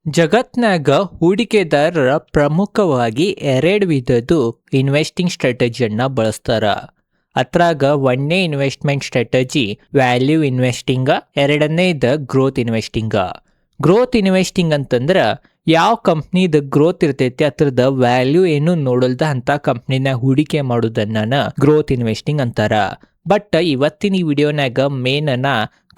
ಜಗತ್ನಾಗ ಹೂಡಿಕೆದಾರರ ಪ್ರಮುಖವಾಗಿ ಎರಡು ವಿಧದ್ದು ಇನ್ವೆಸ್ಟಿಂಗ್ ಸ್ಟ್ರಾಟಜಿಯನ್ನ ಬಳಸ್ತಾರ. ಅದ್ರಾಗ ಒಂದನೇ ಇನ್ವೆಸ್ಟ್ಮೆಂಟ್ ಸ್ಟ್ರಾಟಜಿ ವ್ಯಾಲ್ಯೂ ಇನ್ವೆಸ್ಟಿಂಗ್, ಎರಡನೇದು ಗ್ರೋತ್ ಇನ್ವೆಸ್ಟಿಂಗ್. ಗ್ರೋತ್ ಇನ್ವೆಸ್ಟಿಂಗ್ ಅಂತಂದ್ರ ಯಾವ ಕಂಪ್ನಿದ ಗ್ರೋತ್ ಇರ್ತೈತಿ ಅದ್ರದ ವ್ಯಾಲ್ಯೂ ಏನು ನೋಡಲ್ದ ಅಂತ ಕಂಪ್ನಿನ ಹೂಡಿಕೆ ಮಾಡೋದನ್ನ ಗ್ರೋತ್ ಇನ್ವೆಸ್ಟಿಂಗ್ ಅಂತಾರ. ಬಟ್ ಇವತ್ತಿನ ಈ ವಿಡಿಯೋನಾಗ ಮೇನ್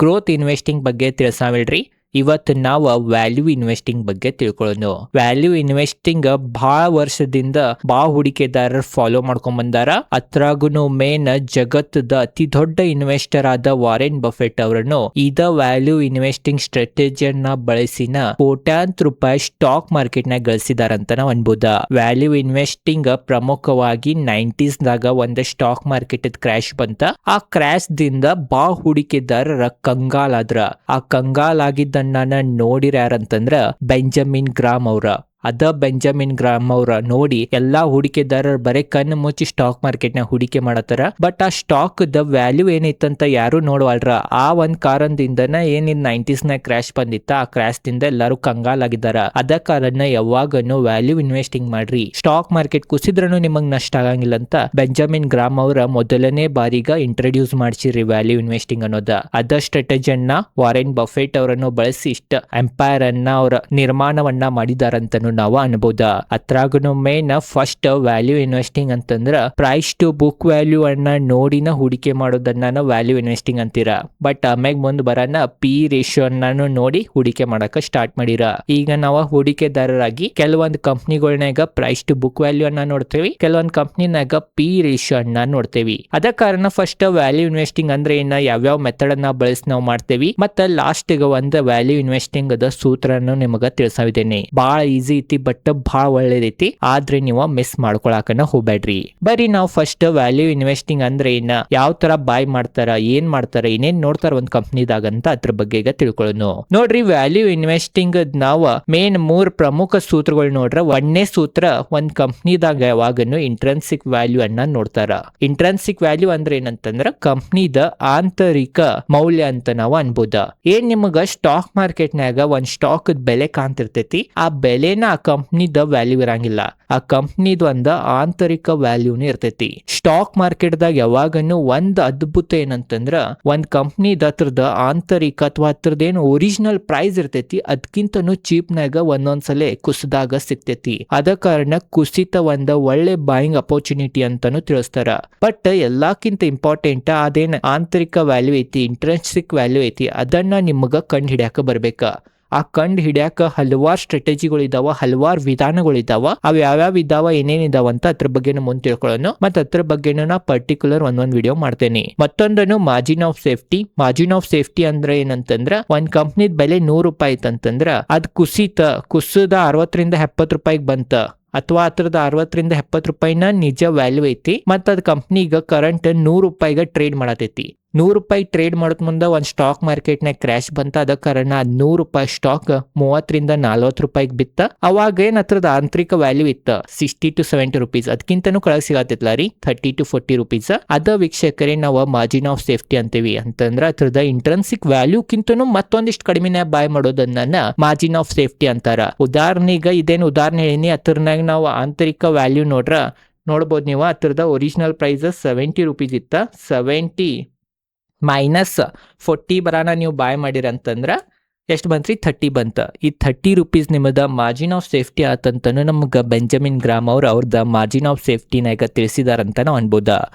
ಗ್ರೋತ್ ಇನ್ವೆಸ್ಟಿಂಗ್ ಬಗ್ಗೆ ತಿಳಿಸಾವಿಲ್ರಿ. ಇವತ್ತು ನಾವು ವ್ಯಾಲ್ಯೂ ಇನ್ವೆಸ್ಟಿಂಗ್ ಬಗ್ಗೆ ತಿಳ್ಕೊಳ್ಳೋಣ. ವ್ಯಾಲ್ಯೂ ಇನ್ವೆಸ್ಟಿಂಗ್ ಬಹಳ ವರ್ಷದಿಂದ ಬಹಳ ಹೂಡಿಕೆದಾರರು ಫಾಲೋ ಮಾಡ್ಕೊಂಡ್ ಬಂದಾರ. ಅದ್ರಾಗೂ ಮೇನ್ ಜಗತ್ತದ ಅತಿ ದೊಡ್ಡ ಇನ್ವೆಸ್ಟರ್ ಆದ ವಾರೆನ್ ಬಫೆಟ್ ಅವರನ್ನು ಇದ ವ್ಯಾಲ್ಯೂ ಇನ್ವೆಸ್ಟಿಂಗ್ ಸ್ಟ್ರಾಟಜಿಯನ್ನ ಬಳಸಿನ ಕೋಟ್ಯಾಂತರ ರೂಪಾಯಿ ಸ್ಟಾಕ್ ಮಾರ್ಕೆಟ್ ನಾಗ ಗಳಿಸಿದಾರಂತ ನಾವು ಅನ್ಬೋದ. ವ್ಯಾಲ್ಯೂ ಇನ್ವೆಸ್ಟಿಂಗ್ ಪ್ರಮುಖವಾಗಿ 90s ದಾಗ ಒಂದು ಸ್ಟಾಕ್ ಮಾರ್ಕೆಟ್ ಕ್ರ್ಯಾಶ್ ಬಂತ. ಆ ಕ್ರ್ಯಾಶ್ ದಿಂದ ಬಹಳ ಹೂಡಿಕೆದಾರರ ಕಂಗಾಲಾದ್ರ. ಆ ಕಂಗಾಲಾಗಿದ್ದ ನೋಡಿರ ಯಾರಂತಂದ್ರ ಬೆಂಜಮಿನ್ ಗ್ರಾಮ್ ಅವ್ರ. ಬೆಂಜಮಿನ್ ಗ್ರಾಮ್ ಅವ್ರ ನೋಡಿ ಎಲ್ಲಾ ಹೂಡಿಕೆದಾರರು ಬರೀ ಕಣ್ಣು ಮುಚ್ಚಿ ಸ್ಟಾಕ್ ಮಾರ್ಕೆಟ್ ನ ಹೂಡಿಕೆ ಮಾಡತ್ತಾರ. ಬಟ್ ಆ ಸ್ಟಾಕ್ ದ ವ್ಯಾಲ್ಯೂ ಏನೈತಂತ ಯಾರು ನೋಡವಲ್ರ. ಆ ಒಂದ್ ಕಾರಣದಿಂದನ ಏನಿನ್ 90s ನ ಕ್ರ್ಯಾಶ್ ಬಂದಿತ್ತ, ಆ ಕ್ರ್ಯಾಶ್ ದಿಂದ ಎಲ್ಲಾರು ಕಂಗಾಲಾಗಿದ್ದಾರ. ಅದ ಕಾರಣ ಯಾವಾಗನು ವ್ಯಾಲ್ಯೂ ಇನ್ವೆಸ್ಟಿಂಗ್ ಮಾಡ್ರಿ. ಸ್ಟಾಕ್ ಮಾರ್ಕೆಟ್ ಕುಸಿದ್ರೂ ನಿಮಗ್ ನಷ್ಟ ಆಗಂಗಿಲ್ಲ ಅಂತ ಬೆಂಜಮಿನ್ ಗ್ರಾಮ್ ಅವರ ಮೊದಲನೇ ಬಾರಿಗ ಇಂಟ್ರೊಡ್ಯೂಸ್ ಮಾಡ್ಸಿರಿ ವ್ಯಾಲ್ಯೂ ಇನ್ವೆಸ್ಟಿಂಗ್ ಅನ್ನೋದ. ಅದ ಸ್ಟ್ರಾಟಜಿಯನ್ನ ವಾರೆನ್ ಬಫೆಟ್ ಅವರನ್ನು ಬಳಸಿ ಇಷ್ಟ ಎಂಪೈರ್ ಅನ್ನ ಅವರ ನಿರ್ಮಾಣವನ್ನ ಮಾಡಿದಾರಂತನು ನಾವು ಅನ್ಬೋದ. ಅದ್ರಾಗೂ ಮೇನ್ ಫಸ್ಟ್ ವ್ಯಾಲ್ಯೂ ಇನ್ವೆಸ್ಟಿಂಗ್ ಅಂತಂದ್ರ ಪ್ರೈಸ್ ಟು ಬುಕ್ ವ್ಯಾಲ್ಯೂ ಅನ್ನ ನೋಡಿನ ಹೂಡಿಕೆ ಮಾಡೋದನ್ನ ವ್ಯಾಲ್ಯೂ ಇನ್ವೆಸ್ಟಿಂಗ್ ಅಂತೀರ. ಬಟ್ ಆಮ್ಯಾಗ ಮುಂದ್ ಬರೋಣ ಪಿ ರೇಷಿಯೋ ಅನ್ನ ನೋಡಿ ಹೂಡಿಕೆ ಮಾಡಕ ಸ್ಟಾರ್ಟ್ ಮಾಡಿರ. ಈಗ ನಾವು ಹೂಡಿಕೆದಾರರಾಗಿ ಕೆಲವೊಂದು ಕಂಪ್ನಿಗಳನ್ನಾಗ ಪ್ರೈಸ್ ಟು ಬುಕ್ ವ್ಯಾಲ್ಯೂ ಅನ್ನ ನೋಡ್ತೇವಿ, ಕೆಲವೊಂದು ಕಂಪ್ನಿನಾಗ ಪಿ ರೇಷಿಯೋ ಅನ್ನ ನೋಡ್ತೇವಿ. ಅದ ಕಾರಣ ಫಸ್ಟ್ ವ್ಯಾಲ್ಯೂ ಇನ್ವೆಸ್ಟಿಂಗ್ ಅಂದ್ರೆ ಏನ, ಯಾವ್ಯಾವ ಮೆಥಡ್ ಅನ್ನ ಬಳಸಿ ನಾವು ಮಾಡ್ತೇವಿ. ಮತ್ತ ಲಾಸ್ಟ್ ಗೆ ಒಂದು ವ್ಯಾಲ್ಯೂ ಇನ್ವೆಸ್ಟಿಂಗ್ ಅದ ಸೂತ್ರನ ನಿಮಗ ತಿಳಿಸಿದ್ದೇನೆ. ಬಹಳ ಈಸಿ ಐತಿ, ಬಟ್ ಬಹಳ ಒಳ್ಳೇದೈತಿ. ಆದ್ರೆ ನೀವು ಮಿಸ್ ಮಾಡ್ಕೊಳಕನ ಹೋಗ್ಬೇಡ್ರಿ. ಬರೀ ನಾವು ಫಸ್ಟ್ ವ್ಯಾಲ್ಯೂ ಇನ್ವೆಸ್ಟಿಂಗ್ ಅಂದ್ರೆ ಏನ, ಯಾವ ತರ ಬಾಯ್ ಮಾಡ್ತಾರ, ಏನ್ ಮಾಡ್ತಾರ, ಏನೇನ್ ನೋಡ್ತಾರ ಒಂದ್ ಕಂಪ್ನಿದಾಗ ಅಂತ ಅದ್ರ ಬಗ್ಗೆ ಈಗ ತಿಳ್ಕೊಳ್ಳೋಣ. ನೋಡ್ರಿ, ವ್ಯಾಲ್ಯೂ ಇನ್ವೆಸ್ಟಿಂಗ್ ನಾವು ಮೇನ್ 3 ಪ್ರಮುಖ ಸೂತ್ರಗಳು ನೋಡ್ರ. ಒಂದನೇ ಸೂತ್ರ, ಒಂದ್ ಕಂಪ್ನಿದಾಗ ಯಾವಾಗನು ಇಂಟ್ರೆನ್ಸಿಕ್ ವ್ಯಾಲ್ಯೂ ಅನ್ನ ನೋಡ್ತಾರ. ಇಂಟ್ರೆನ್ಸಿಕ್ ವ್ಯಾಲ್ಯೂ ಅಂದ್ರೆ ಏನಂತಂದ್ರ ಕಂಪ್ನಿದ ಆಂತರಿಕ ಮೌಲ್ಯ ಅಂತ ನಾವು ಅನ್ಬೋದ. ಏನ್ ನಿಮಗ ಸ್ಟಾಕ್ ಮಾರ್ಕೆಟ್ ನಾಗ ಒಂದ್ ಸ್ಟಾಕ್ ಬೆಲೆ ಕಾಣ್ತಿರ್ತೈತಿ, ಆ ಬೆಲೆನ ಆ ಕಂಪ್ನಿದ ವ್ಯಾಲ್ಯೂ ಇರಂಗಿಲ್ಲ. ಆ ಕಂಪ್ನಿದ ಒಂದ ಆಂತರಿಕ ವ್ಯಾಲ್ಯೂನ ಇರ್ತೈತಿ. ಸ್ಟಾಕ್ ಮಾರ್ಕೆಟ್ ದಾಗ ಯಾವಾಗನು ಒಂದ್ ಅದ್ಭುತ ಏನಂತಂದ್ರ ಒಂದ್ ಕಂಪ್ನಿದ ಅದ್ರದ ಆಂತರಿಕ ಅಥವಾ ಅದ್ರದ ಏನು ಒರಿಜಿನಲ್ ಪ್ರೈಸ್ ಇರ್ತೈತಿ ಅದಕ್ಕಿಂತನೂ ಚೀಪ್ ನಾಗ ಒಂದೊಂದ್ಸಲ ಕುಸಿದಾಗ ಸಿಗ್ತೈತಿ. ಅದ ಕಾರಣ ಕುಸಿತ ಒಂದ ಒಳ್ಳೆ ಬಾಯಿಂಗ್ ಅಪರ್ಚುನಿಟಿ ಅಂತಾನು ತಿಳಿಸ್ತಾರ. ಬಟ್ ಎಲ್ಲಕ್ಕಿಂತ ಇಂಪಾರ್ಟೆಂಟ್ ಅದೇನ್ ಆಂತರಿಕ ವ್ಯಾಲ್ಯೂ ಐತಿ, ಇಂಟ್ರೆನ್ಸಿಕ್ ವ್ಯಾಲ್ಯೂ ಐತಿ, ಅದನ್ನ ನಿಮಗ ಕಂಡು ಹಿಡಿಯಾಕ ಬರ್ಬೇಕ. ಆ ಕಂಡು ಹಿಡಿಯಾಕ ಹಲವಾರು ಸ್ಟ್ರಾಟಜಿಗಳು ಇದಾವ, ಹಲವಾರು ವಿಧಾನಗಳಿದಾವ. ಅವ್ ಯಾವ್ಯಾವ ಇದಾವ, ಏನೇನಿದಾವ ಅಂತ ಅದ್ರ ಬಗ್ಗೆ ಮುಂದೆ ತಿಳ್ಕೊಳ್ಳೋಣ. ಮತ್ತ ಅದ್ರ ಬಗ್ಗೆ ನಾ ಪರ್ಟಿಕ್ಯುಲರ್ ಒಂದೊಂದ್ ವಿಡಿಯೋ ಮಾಡ್ತೇನೆ. ಮತ್ತೊಂದನು margin of safety. Margin of safety ಅಂದ್ರೆ ಏನಂತಂದ್ರ ಒಂದ್ ಕಂಪ್ನಿದ್ ಬೆಲೆ 100 ರೂಪಾಯಿ ಐತಂತಂದ್ರ ಅದ್ ಕುಸಿದ 60ರಿಂದ 70 ರೂಪಾಯಿಗೆ ಬಂತ, ಅಥವಾ ಅದ್ರದ 60ರಿಂದ 70 ರೂಪಾಯಿನ ನಿಜ ವ್ಯಾಲ್ಯೂ ಐತಿ. ಮತ್ತ ಅದ್ ಕಂಪ್ನಿಗ ಕರೆಂಟ್ 100 ರೂಪಾಯಿಗ ಟ್ರೇಡ್ ಮಾಡತೈತಿ. 100 ರೂಪಾಯಿ ಟ್ರೇಡ್ ಮಾಡೋದ್ ಮುಂದೆ ಒಂದ್ ಸ್ಟಾಕ್ ಮಾರ್ಕೆಟ್ ನಾಗ ಕ್ರ್ಯಾಶ್ ಬಂತ. ಅದ ಕಾರಣ 100 ರೂಪಾಯಿ ಸ್ಟಾಕ್ 30ರಿಂದ 40 ರೂಪಾಯಿಗೆ ಬಿತ್ತ. ಅವಾಗ ಏನ್ ಅದ್ರದ ಆಂತರಿಕ ವ್ಯಾಲ್ಯೂ ಇತ್ತ 60 to 70 ರೂಪೀಸ್, ಅದಕ್ಕಿಂತನೂ ಕೆಳಗೆ ಸಿಗತ್ತಿಲ್ಲ ರೀ 30 to 40 ರೂಪೀಸ್. ಅದ ವೀಕ್ಷಕರೇ ನಾವು ಮಾರ್ಜಿನ್ ಆಫ್ ಸೇಫ್ಟಿ ಅಂತೀವಿ. ಅಂತಂದ್ರ ಅದ್ರದ ಇಂಟ್ರೆನ್ಸಿಕ್ ವ್ಯಾಲ್ಯೂಕ್ಕಿಂತನೂ ಮತ್ತೊಂದಿಷ್ಟು ಕಡಿಮೆನ ಬಾಯ್ ಮಾಡೋದನ್ನ ಮಾರ್ಜಿನ್ ಆಫ್ ಸೇಫ್ಟಿ ಅಂತಾರ. ಉದಾಹರಣೆಗ ಇದೇನು ಉದಾಹರಣೆ ಹೇಳಿನಿ, ಅದ್ರನಾಗ ನಾವು ಆಂತರಿಕ ವ್ಯಾಲ್ಯೂ ನೋಡ್ಬೋದು ನೀವು. ಅದ್ರದ ಒರಿಜಿನಲ್ ಪ್ರೈಸ್ 70 ರೂಪೀಸ್ ಇತ್ತ, 70 ಮೈನಸ್ 40 ಬರಾನ ನೀವು ಬಾಯ್ ಮಾಡಿರಂತಂದ್ರ ಎಷ್ಟು ಬಂತ್ರಿ, 30 ಬಂತ. ಈ 30 ರೂಪೀಸ್ ನಿಮ್ಮದ ಮಾರ್ಜಿನ್ ಆಫ್ ಸೇಫ್ಟಿ ಆತಂತನು ನಮ್ಗ ಬೆಂಜಮಿನ್ ಗ್ರಾಮ್ ಅವ್ರದ್ದ ಮಾರ್ಜಿನ್ ಆಫ್ ಸೇಫ್ಟಿನಾಗ ತಿಳಿಸಿದಾರಂತ ನಾವು ಅನ್ಬೋದ.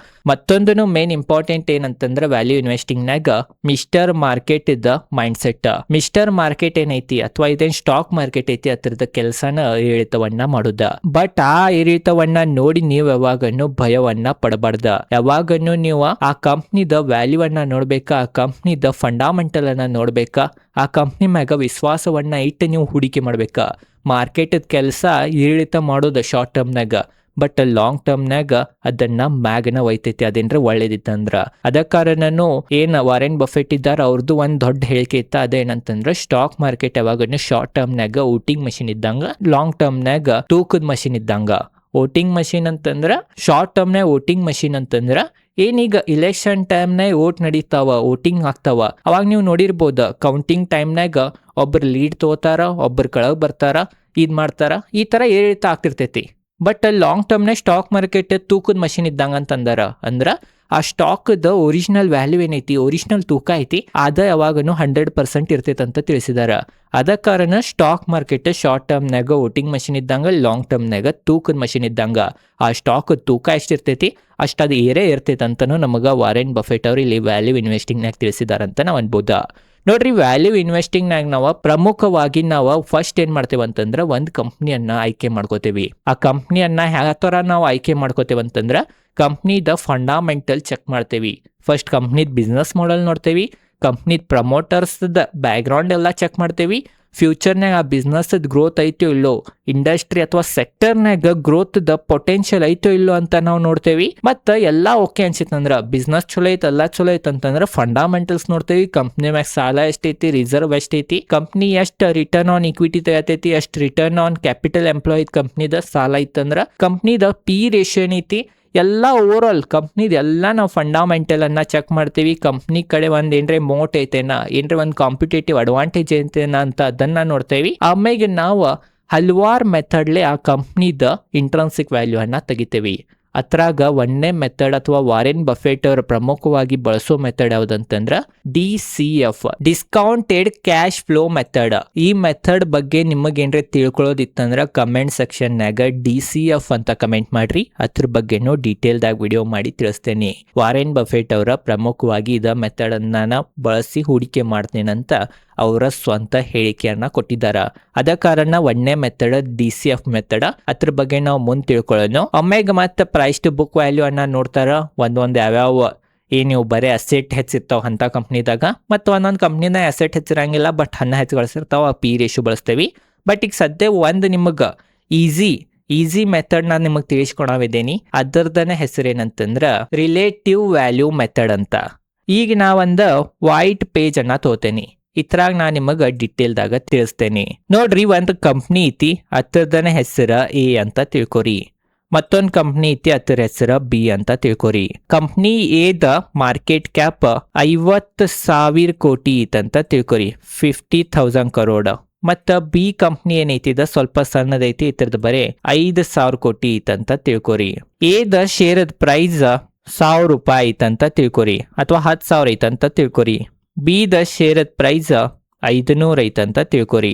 ಮತ್ತೊಂದನು ಮೇನ್ ಇಂಪಾರ್ಟೆಂಟ್ ಏನಂತಂದ್ರ ವ್ಯಾಲ್ಯೂ ಇನ್ವೆಸ್ಟಿಂಗ್ ನಾಗ ಮಿಸ್ಟರ್ ಮಾರ್ಕೆಟ್ ಇದ್ದ ಮೈಂಡ್ ಸೆಟ್. ಮಿಸ್ಟರ್ ಮಾರ್ಕೆಟ್ ಏನೈತಿ ಅಥವಾ ಇದೇನ್ ಸ್ಟಾಕ್ ಮಾರ್ಕೆಟ್ ಐತಿ ಅದ್ರದ ಕೆಲಸನ ಏರಿಳಿತವನ್ನ ಮಾಡುದ. ಬಟ್ ಆ ಏರಿಳಿತವನ್ನ ನೋಡಿ ನೀವು ಯಾವಾಗನು ಭಯವನ್ನ ಪಡಬಾರ್ದ. ಯಾವಾಗನು ನೀವು ಆ ಕಂಪ್ನಿದ ವ್ಯಾಲ್ಯೂ ಅನ್ನ ನೋಡ್ಬೇಕಾ, ಆ ಕಂಪ್ನಿದ ಫಂಡಾಮೆಂಟಲ್ ಅನ್ನ ನೋಡ್ಬೇಕಾ, ಆ ಕಂಪ್ನಿ ಮ್ಯಾಗ ವಿಶ್ವಾಸವನ್ನ ಇಟ್ಟು ನೀವು ಹೂಡಿಕೆ ಮಾಡ್ಬೇಕ. ಮಾರ್ಕೆಟ್ ಕೆಲಸ ಏರಿಳಿತ ಮಾಡೋದು ಶಾರ್ಟ್ ಟರ್ಮ್ನಾಗ, ಬಟ್ ಲಾಂಗ್ ಟರ್ಮ್ನಾಗ ಅದನ್ನ ಮ್ಯಾಗನ ಒಯ್ತೈತಿ. ಅದೇನ್ರ ಒಳ್ಳೇದಿತ್ತಂದ್ರ. ಅದ ಕಾರಣನು ಏನ್ ವಾರೆನ್ ಬಫೆಟ್ ಇದ್ದಾರ ಅವ್ರದ್ದು ಒಂದ್ ದೊಡ್ಡ ಹೇಳಿಕೆ ಇತ್ತ. ಅದೇನಂತಂದ್ರ ಸ್ಟಾಕ್ ಮಾರ್ಕೆಟ್ ಯಾವಾಗನು ಶಾರ್ಟ್ ಟರ್ಮ್ನಾಗ ವೋಟಿಂಗ್ ಮಷಿನ್ ಇದ್ದಂಗ, ಲಾಂಗ್ ಟರ್ಮ್ನಾಗ ತೂಕದ ಮಷಿನ್ ಇದ್ದಂಗ. ವೋಟಿಂಗ್ ಮಷಿನ್ ಅಂತಂದ್ರ ಶಾರ್ಟ್ ಟರ್ಮ್ನಾಗ ವೋಟಿಂಗ್ ಮಷಿನ್ ಅಂತಂದ್ರ ಏನೀಗ ಇಲೆಕ್ಷನ್ ಟೈಮ್ನಾಗ ಓಟ್ ನಡೀತಾವ, ವೋಟಿಂಗ್ ಆಗ್ತಾವ, ಅವಾಗ ನೀವು ನೋಡಿರ್ಬೋದು ಕೌಂಟಿಂಗ್ ಟೈಮ್ನಾಗ ಒಬ್ರು ಲೀಡ್ ತಗೋತಾರ, ಒಬ್ರು ಕೆಳಗೆ ಬರ್ತಾರ, ಇದು ಮಾಡ್ತಾರ, ಈ ಥರ ಏರಿಳಿತ ಆಗ್ತಿರ್ತೈತಿ. ಬಟ್ ಲಾಂಗ್ ಟರ್ಮ್ನಾಗ ಸ್ಟಾಕ್ ಮಾರ್ಕೆಟ್ ತೂಕದ ಮಷಿನ್ ಇದ್ದಂಗ ಅಂತಂದಾರ. ಅಂದ್ರ ಆ ಸ್ಟಾಕ್ದ ಒರಿಜಿನಲ್ ವ್ಯಾಲ್ಯೂ ಏನೈತಿ, ಒರಿಜಿನಲ್ ತೂಕ ಐತಿ, ಅದ ಯಾವಾಗನು 100% ಇರ್ತೈತೆ ಅಂತ ತಿಳಿಸಿದಾರ. ಅದ ಕಾರಣ ಸ್ಟಾಕ್ ಮಾರ್ಕೆಟ್ ಶಾರ್ಟ್ ಟರ್ಮ್ನಾಗ ವೋಟಿಂಗ್ ಮಷಿನ್ ಇದ್ದಂಗ, ಲಾಂಗ್ ಟರ್ಮ್ನಾಗ ತೂಕದ ಮಷಿನ್ ಇದ್ದಂಗ. ಆ ಸ್ಟಾಕ್ ತೂಕ ಎಷ್ಟಿರ್ತೈತಿ ಅಷ್ಟು ಅದು ಏರೇ ಇರ್ತೈತೆ ಅಂತನೂ ನಮಗೆ ವಾರೆನ್ ಬಫೆಟ್ ಅವ್ರು ಇಲ್ಲಿ ವ್ಯಾಲ್ಯೂ ಇನ್ವೆಸ್ಟಿಂಗ್ನಾಗ ತಿಳಿಸಿದಾರಂತ ನಾವು ಅನ್ಬೋದಾ. ನೋಡ್ರಿ, ವ್ಯಾಲ್ಯೂ ಇನ್ವೆಸ್ಟಿಂಗ್ನಾಗ ನಾವು ಪ್ರಮುಖವಾಗಿ ನಾವು ಫಸ್ಟ್ ಏನ್ ಮಾಡ್ತೇವೆ ಅಂತಂದ್ರೆ ಒಂದು ಕಂಪ್ನಿಯನ್ನ ಆಯ್ಕೆ ಮಾಡ್ಕೋತೇವಿ. ಆ ಕಂಪ್ನಿಯನ್ನ ಯಾವ ಥರ ನಾವು ಆಯ್ಕೆ ಮಾಡ್ಕೋತೇವೆ ಅಂತಂದ್ರೆ ಕಂಪ್ನಿದ ಫಂಡಾಮೆಂಟಲ್ ಚೆಕ್ ಮಾಡ್ತೇವಿ. ಫಸ್ಟ್ ಕಂಪ್ನಿದ ಬಿಸ್ನೆಸ್ ಮಾಡೆಲ್ ನೋಡ್ತೇವಿ, ಕಂಪ್ನಿದ ಪ್ರಮೋಟರ್ಸ್ದ ಬ್ಯಾಕ್ಗ್ರೌಂಡ್ ಎಲ್ಲ ಚೆಕ್ ಮಾಡ್ತೇವಿ, ಫ್ಯೂಚರ್ನಾಗ ಆ ಬಿಸ್ನೆಸ್ ಗ್ರೋತ್ ಐತೋ ಇಲ್ಲೋ, ಇಂಡಸ್ಟ್ರಿ ಅಥವಾ ಸೆಕ್ಟರ್ನಾಗ ಗ್ರೋತ್ ದ ಪೊಟೆನ್ಷಿಯಲ್ ಐತೋ ಇಲ್ಲೋ ಅಂತ ನಾವು ನೋಡ್ತೇವಿ. ಮತ್ತು ಎಲ್ಲ ಓಕೆ ಅನ್ಸಿತ್ತಂದ್ರೆ ಬಿಸ್ನೆಸ್ ಚಲೋ ಐತೆ, ಎಲ್ಲ ಚಲೋ ಐತೆ ಅಂತಂದ್ರೆ ಫಂಡಾಮೆಂಟಲ್ಸ್ ನೋಡ್ತೇವಿ. ಕಂಪ್ನಿ ಮ್ಯಾಗ ಸಾಲ ಎಷ್ಟೈತಿ, ರಿಸರ್ವ್ ಎಷ್ಟೈತಿ, ಕಂಪ್ನಿ ಎಷ್ಟು ರಿಟರ್ನ್ ಆನ್ ಇಕ್ವಿಟಿ ತಗತೈತಿ, ಎಷ್ಟು ರಿಟರ್ನ್ ಆನ್ ಕ್ಯಾಪಿಟಲ್ ಎಂಪ್ಲಾಯ್ಡ್ ಕಂಪ್ನಿದ ಸಾಲ ಇತ್ತಂದ್ರೆ ಕಂಪ್ನಿದ ಪಿ ರೇಷಿಯೋ ಏನೈತಿ, ಎಲ್ಲ ಓವರ್ ಆಲ್ ಕಂಪ್ನಿದ ಎಲ್ಲ ನಾವು ಫಂಡಾಮೆಂಟಲ್ ಅನ್ನ ಚೆಕ್ ಮಾಡ್ತೀವಿ. ಕಂಪ್ನಿ ಕಡೆ ಒಂದ್ ಏನ್ರೆ ಮೋಟ್ ಐತೆನಾ, ಏನ್ರೆ ಒಂದು ಕಾಂಪಿಟೇಟಿವ್ ಅಡ್ವಾಂಟೇಜ್ ಐತೆನಾ ಅಂತ ಅದನ್ನ ನೋಡ್ತೇವಿ. ಆಮೇಲೆ ನಾವು ಹಲವಾರು ಮೆಥಡ್ಲೆ ಆ ಕಂಪ್ನಿದ ಇಂಟ್ರನ್ಸಿಕ್ ವ್ಯಾಲ್ಯೂ ಅನ್ನ ತೆಗಿತೇವಿ. ಅದ್ರಾಗ ಒಂದನೇ ಮೆಥಡ್ ಅಥವಾ ವಾರೆನ್ ಬಫೆಟ್ ಅವರ ಪ್ರಮುಖವಾಗಿ ಬಳಸೋ ಮೆಥಡ್ ಯಾವ್ದಂತಂದ್ರ DCF, discounted cash flow method. ಈ ಮೆಥಡ್ ಬಗ್ಗೆ ನಿಮಗೇನ್ರೆ ತಿಳ್ಕೊಳ್ಳೋದಿತ್ತಂದ್ರ ಕಮೆಂಟ್ ಸೆಕ್ಷನ್ನಾಗ DCF ಅಂತ ಕಮೆಂಟ್ ಮಾಡ್ರಿ. ಅದ್ರ ಬಗ್ಗೆನೂ ಡೀಟೇಲ್ದಾಗ ವಿಡಿಯೋ ಮಾಡಿ ತಿಳಿಸ್ತೇನೆ. ವಾರೆನ್ ಬಫೆಟ್ ಅವರ ಪ್ರಮುಖವಾಗಿ ಇದ ಮೆಥಡ್ ಅನ್ನ ಬಳಸಿ ಹೂಡಿಕೆ ಮಾಡ್ತೇನಂತ ಅವರ ಸ್ವಂತ ಹೇಳಿಕೆಯನ್ನ ಕೊಟ್ಟಿದ್ದಾರ. ಅದ ಕಾರಣ ಒಂದನೇ ಮೆಥಡ್ DCF ಮೆಥಡ್. ಅದ್ರ ಬಗ್ಗೆ ನಾವು ಮುಂದೆ ತಿಳ್ಕೊಳ್ಳೋಣ. ಒಮ್ಮೆಗೆ ಮತ್ತೆ ಪ್ರೈಸ್ ಟು ಬುಕ್ ವ್ಯಾಲ್ಯೂ ಅನ್ನ ನೋಡ್ತಾರ. ಒಂದೊಂದು ಯಾವ್ಯಾವ ನೀವು ಬರೀ ಅಸೆಟ್ ಹೆಚ್ಚಿರ್ತಾವ ಅಂತ ಕಂಪ್ನಿದಾಗ, ಮತ್ತು ಒಂದೊಂದು ಕಂಪ್ನಿನ ಅಸೆಟ್ ಹೆಚ್ಚಿರಂಗಿಲ್ಲ ಬಟ್ ಹಣ ಹೆಚ್ಚು ಗಳಿಸಿರ್ತಾವ, ಪಿ ರೇಷಿಯೋ ಬಳಸ್ತೇವಿ. ಬಟ್ ಈಗ ಸದ್ಯ ಒಂದು ನಿಮಗೆ ಈಸಿ ಮೆಥಡ್ ನಾನು ನಿಮಗೆ ತಿಳಿಸ್ಕೊಡವಿದ್ದೀನಿ. ಅದರದನ್ನ ಹೆಸರೇನಂತಂದ್ರ ರಿಲೇಟಿವ್ ವ್ಯಾಲ್ಯೂ ಮೆಥಡ್ ಅಂತ. ಈಗ ನಾವೊಂದು ವೈಟ್ ಪೇಜ್ ಅನ್ನ ತಗೋತೇನೆ. ಇದ್ರಾಗ ನಾ ನಿಮಗ ಡಿಟೇಲ್ದಾಗ ತಿಳಿಸ್ತೇನೆ. ನೋಡ್ರಿ, ಒಂದು ಕಂಪ್ನಿ ಐತಿ, ಅದ್ರದನ ಹೆಸರ A ಅಂತ ತಿಳ್ಕೊರಿ. ಮತ್ತೊಂದು ಕಂಪ್ನಿ ಐತಿ, ಅದ್ರ ಹೆಸರ B ಅಂತ ತಿಳ್ಕೊರಿ. ಕಂಪ್ನಿ A ದ ಮಾರ್ಕೆಟ್ ಕ್ಯಾಪ್ 50,000 ಕೋಟಿ ಐತಂತ ತಿಳ್ಕೊರಿ, 50,000 crore. ಮತ್ತ B ಕಂಪ್ನಿ ಏನೈತಿ ಸ್ವಲ್ಪ ಸಣ್ಣದೈತಿ, ಇದ್ರದ್ದು ಬರೀ 5,000 ಕೋಟಿ ಐತಂತ ತಿಳ್ಕೊರಿ. A ದ ಶೇರದ ಪ್ರೈಸ್ 1,000 ರೂಪಾಯಿ ಐತಂತ ತಿಳ್ಕೊರಿ, ಅಥವಾ 10,000 ಐತಂತ ತಿಳ್ಕೊರಿ. B ದ ಶೇರದ ಪ್ರೈಸ್ 500 ಐತಂತ ತಿಳ್ಕೊರಿ.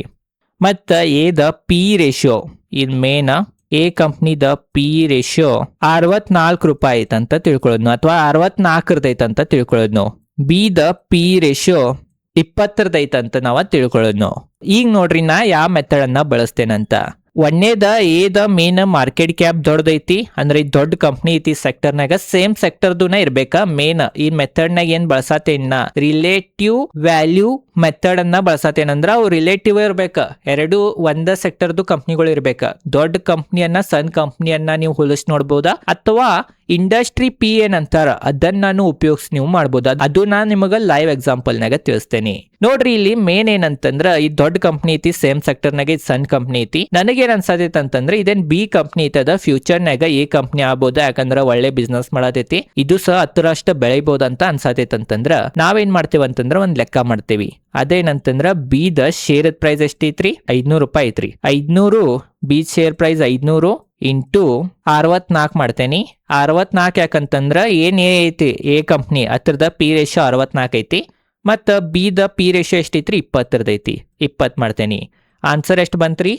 ಮತ್ತ A ದ ಪಿ ರೇಷಿಯೋ, ಇದು ಮೇನ್, A ಕಂಪ್ನಿದ ಪಿ ರೇಷಿಯೋ 64 ರೂಪಾಯಿ ಐತಂತ ತಿಳ್ಕೊಳ್ಳೋದ್ನು, ಅಥವಾ 64 ಐತಂತ ತಿಳ್ಕೊಳ್ಳೋದ್ನು. B ದ ಪಿ ರೇಷಿಯೋ 20 ಐತಂತ ನಾವ ತಿಳ್ಕೊಳ್ಳೋದ್ನು. ಈಗ ನೋಡ್ರಿ, ನಾ ಯಾವ ಮೆಥಡ್ ಅನ್ನ ಬಳಸ್ತೇನಂತ. ಒಂದೇದ A ದ ಮೇನ್ ಮಾರ್ಕೆಟ್ ಕ್ಯಾಪ್ ದೊಡ್ಡದೈತಿ, ಅಂದ್ರೆ ಈ ದೊಡ್ಡ ಕಂಪ್ನಿ ಐತಿ ಸೆಕ್ಟರ್ನಾಗ, ಸೇಮ್ ಸೆಕ್ಟರ್ದುನ ಇರ್ಬೇಕಾ ಮೇನ್. ಈ ಮೆಥಡ್ನಾಗ ಏನ್ ಬಳಸತೇನ ರಿಲೇಟಿವ್ ವ್ಯಾಲ್ಯೂ ಮೆಥಡ್ ಅನ್ನ ಬಳಸತೇನಂದ್ರ ಅವು ರಿಲೇಟಿವ್ ಇರ್ಬೇಕ, ಎರಡು ಒಂದ ಸೆಕ್ಟರ್ದು ಕಂಪ್ನಿಗಳು ಇರ್ಬೇಕ. ದೊಡ್ಡ ಕಂಪ್ನಿಯನ್ನ ಸಣ್ಣ ಕಂಪ್ನಿಯನ್ನ ನೀವು ಹೋಲಿಸಿ ನೋಡ್ಬೋದಾ, ಅಥವಾ ಇಂಡಸ್ಟ್ರಿ ಪಿ ಏನಂತಾರ ಅದನ್ನ ನಾನು ಉಪಯೋಗಿಸಿ ನೀವು ಮಾಡ್ಬೋದು. ಅದು ನಾನು ನಿಮಗ ಲೈವ್ ಎಕ್ಸಾಂಪಲ್ನಾಗ ತಿಳಿಸ್ತೇನೆ. ನೋಡ್ರಿ, ಇಲ್ಲಿ ಮೇನ್ ಏನಂತಂದ್ರ ಈ ದೊಡ್ಡ ಕಂಪ್ನಿ ಐತಿ, ಸೇಮ್ ಸೆಕ್ಟರ್ನಾಗ ಇದು ಸಣ್ಣ ಕಂಪ್ನಿ ಐತಿ. ನನಗೇನ್ ಅನ್ಸತೈತಿ ಅಂತಂದ್ರೆ ಇದೇನ್ B ಕಂಪ್ನಿ ಐತದ ಫ್ಯೂಚರ್ನಾಗ A ಕಂಪ್ನಿ ಆಗ್ಬೋದ, ಯಾಕಂದ್ರ ಒಳ್ಳೆ ಬಿಸ್ನೆಸ್ ಮಾಡತೈತಿ, ಇದು ಸಹ 10 ಬೆಳಿಬಹುದು ಅಂತ ಅನ್ಸತೈತಿ. ಅಂತಂದ್ರ ನಾವೇನ್ ಮಾಡ್ತೇವೆ ಅಂತಂದ್ರ ಒಂದ್ ಲೆಕ್ಕ ಮಾಡ್ತೇವಿ. ಅದೇನಂತಂದ್ರ B ದ ಶೇರ್ ಪ್ರೈಸ್ ಎಷ್ಟೈತ್ರಿ, 500 ರೂಪಾಯಿ ಐತ್ರಿ. 500 B ಶೇರ್ ಪ್ರೈಸ್ 500 ಇಂಟು 64 ಮಾಡ್ತೇನಿ. 64 ಯಾಕಂತಂದ್ರ ಏನ್ ಐತಿ A ಕಂಪ್ನಿ ಅದ್ರದ ಪಿ ರೇಷಿಯೋ 64 ಐತಿ, ಮತ್ತ B ದ ಪಿ ರೇಷಿಯೋ ಎಷ್ಟೈತ್ರಿ, 20 ಐತಿ. 20 ಮಾಡ್ತೇನಿ. ಆನ್ಸರ್ ಎಷ್ಟು ಬಂತ್ರಿ,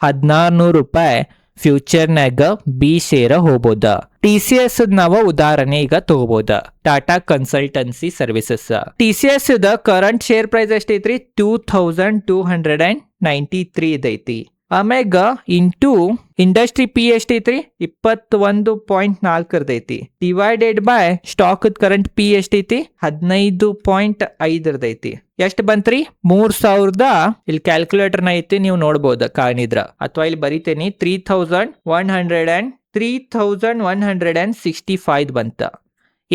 1,400 ರೂಪಾಯಿ ಫ್ಯೂಚರ್ನಾಗ B ಶೇರ್ ಹೋಗ್ಬೋದ. TCS ನಾವು ಉದಾಹರಣೆ ಈಗ ತಗೋಬೋದ, ಟಾಟಾ ಕನ್ಸಲ್ಟೆನ್ಸಿ ಸರ್ವಿಸಸ್. TCS ದ ಕರೆಂಟ್ ಶೇರ್ ಪ್ರೈಸ್ ಎಷ್ಟೈತ್ರಿ, 2,293 ಇದೈತಿ. ಆಮ್ಯಾಗ ಇಂಟು ಇಂಡಸ್ಟ್ರಿ ಪಿ ಎಷ್ಟೈತ್ರಿ, 21.4 ಐತಿ. Divided by stock current P ಎಷ್ಟೈತಿ, 15.5 ಐತಿ. ಎಷ್ಟು ಬಂತ್ರಿ, 3,000. ಇಲ್ಲಿ ಕ್ಯಾಲ್ಕುಲೇಟರ್ನ ಐತಿ, ನೀವು ನೋಡ್ಬೋದು ಕಾಣಿದ್ರ, ಅಥವಾ ಇಲ್ಲಿ ಬರಿತೇನಿ 3,165 ಬಂತ.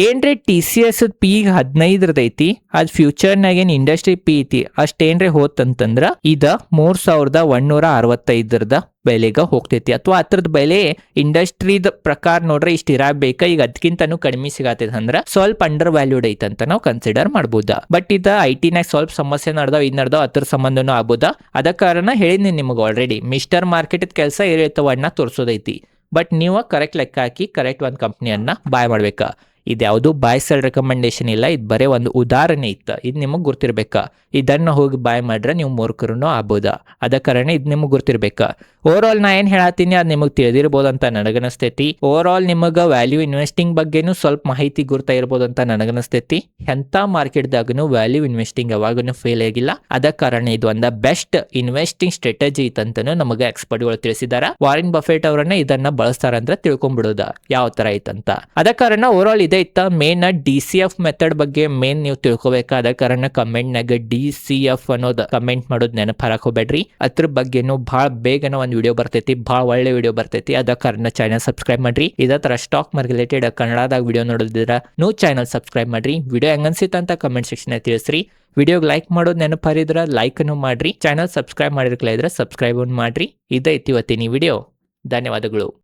ಏನ್ರಿ TCS ಪಿ 15 ಐತಿ, ಅದ್ ಫ್ಯೂಚರ್ನಾಗ ಏನ್ ಇಂಡಸ್ಟ್ರಿ ಪಿ ಐತಿ ಅಷ್ಟೇನ್ರಿ ಹೋತಂತಂದ್ರ ಇದ 3165 ಬೆಲೆಗ ಹೋಗ್ತೈತಿ. ಅಥವಾ ಅದ್ರದ್ ಬೆಲೆ ಇಂಡಸ್ಟ್ರಿದ ಪ್ರಕಾರ ನೋಡ್ರಿ ಇಷ್ಟ ಇರಬೇಕ. ಈಗ ಅದಕ್ಕಿಂತನೂ ಕಡಿಮೆ ಸಿಗತೈತಿ ಅಂದ್ರ ಸ್ವಲ್ಪ ಅಂಡರ್ ವ್ಯಾಲ್ಯೂಡ್ ಐತಿ ಅಂತ ನಾವು ಕನ್ಸಿಡರ್ ಮಾಡ್ಬೋದ. ಬಟ್ ಇದ IT-ನಾಗ ಸ್ವಲ್ಪ ಸಮಸ್ಯೆ ನಡ್ದಾವ್, ಇದ್ ನಡ್ದಾವ್, ಅದ್ರ ಸಂಬಂಧನೂ ಆಗ್ಬೋದ. ಅದ ಕಾರಣ ಹೇಳಿದ್ನಿ ನಿಮಗೆ ಆಲ್ರೆಡಿ, ಮಿಸ್ಟರ್ ಮಾರ್ಕೆಟ್ ಕೆಲಸ ಏರಿತವನ್ನ ತೋರಿಸೋದೈತಿ. ಬಟ್ ನೀವು ಕರೆಕ್ಟ್ ಲೆಕ್ಕ ಹಾಕಿ ಕರೆಕ್ಟ್ ಒಂದು ಕಂಪ್ನಿಯನ್ನ ಬಾಯ್ ಮಾಡ್ಬೇಕಾ. ಇದ್ಯಾವುದು ಬಾಯ್ ಸೆಲ್ ರೆಕಮೆಂಡೇಶನ್ ಇಲ್ಲ, ಇದು ಬರೀ ಒಂದು ಉದಾಹರಣೆ ಇತ್ತು. ಇದು ನಿಮಗೆ ಗೊತ್ತಿರ್ಬೇಕಾ. ಇದನ್ನ ಹೋಗಿ ಬಾಯ್ ಮಾಡ್ರೆ ನೀವು ಮೂರ್ಖರೂ ಆಗ್ಬೋದ. ಅದ ಕಾರಣ ಇದು ನಿಮಗೆ ಗೊತ್ತಿರ್ಬೇಕಾ. ಓವರ್ ಆಲ್ ನಾ ಏನು ಹೇಳತ್ತೀನಿ ಅದು ನಿಮಗೆ ತಿಳಿದಿರ್ಬೋದು ಅಂತ ನನಗನಿಸ್ತೈತಿ. ಓವರ್ ಆಲ್ ನಿಮಗೆ ವ್ಯಾಲ್ಯೂ ಇನ್ವೆಸ್ಟಿಂಗ್ ಬಗ್ಗೆನೂ ಸ್ವಲ್ಪ ಮಾಹಿತಿ ಗುರ್ತಾ ಇರ್ಬೋದು ಅಂತ ನನಗನಿಸ್ತೈತಿ. ಎಂಥ ಮಾರ್ಕೆಟ್ದಾಗೂ ವ್ಯಾಲ್ಯೂ ಇನ್ವೆಸ್ಟಿಂಗ್ ಯಾವಾಗೂ ಫೇಲ್ ಆಗಿಲ್ಲ. ಅದ ಕಾರಣ ಇದು ಒಂದು ಬೆಸ್ಟ್ ಇನ್ವೆಸ್ಟಿಂಗ್ ಸ್ಟ್ರಾಟಜಿ ಇತ್ತಂತನೂ ನಮಗೆ ಎಕ್ಸ್ಪರ್ಟ್ಗಳು ತಿಳಿಸಿದಾರ. ವಾರೆನ್ ಬಫೆಟ್ ಅವರನ್ನ ಇದನ್ನ ಬಳಸ್ತಾರ ಅಂತ ತಿಳ್ಕೊಂಡ್ಬಿಡೋದ ಯಾವ ತರ ಐತಂತ. ಅದ ಕಾರಣ ಓವರ್ ಆಲ್ ಇದೇ ಇತ್ತ. ಮೇನ್ DCF ಮೆಥಡ್ ಬಗ್ಗೆ ಮೇನ್ ನೀವು ತಿಳ್ಕೊಬೇಕಾದ ಕಾರಣ ಕಮೆಂಟ್ನಾಗ DCF ಅನ್ನೋದು ಕಮೆಂಟ್ ಮಾಡೋದು ನೆನಪು ಹಾರಕ್ ಹೋಗ್ಬೇಡ್ರಿ. ಅದ್ರ ಬಗ್ಗೆನೂ ಭಾಳ ಬೇಗನ ಒಂದು ವಿಡಿಯೋ ಬರ್ತೈತಿ, ಭಾಳ ಒಳ್ಳೆ ವಿಡಿಯೋ ಬರ್ತೈತಿ. ಅದ ಕಾರಣ ಚಾನಲ್ ಸಬ್ಸ್ಕ್ರೈಬ್ ಮಾಡ್ರಿ. ಇದೇ ತರ ಸ್ಟಾಕ್ ಮಾರ್ಕೆಟ್ ರಿಲೇಟೆಡ್ ಕನ್ನಡದಾಗ ವಿಡಿಯೋ ನೋಡಿದ್ರ ನೀವು ಚಾನಲ್ ಸಬ್ಸ್ಕ್ರೈಬ್ ಮಾಡ್ರಿ. ವಿಡಿಯೋ ಹೆಂಗನ್ಸಿತ್ತು ಅಂತ ಕಮೆಂಟ್ ಸೆಕ್ಷನ್ ತಿಳಿಸ್ರಿ. ವಿಡಿಯೋಗೆ ಲೈಕ್ ಮಾಡೋದು ನೆನಪು ಹರಿದ್ರ ಲೈಕ್ ಅನ್ನು ಮಾಡ್ರಿ. ಚಾನಲ್ ಸಬ್ಸ್ಕ್ರೈಬ್ ಮಾಡಿರ್ಕಲ ಇದ್ರೆ ಸಬ್ಸ್ಕ್ರೈಬ್ ಮಾಡ್ರಿ. ಇದೈತಿ ಇವತ್ತಿನ ವಿಡಿಯೋ. ಧನ್ಯವಾದಗಳು.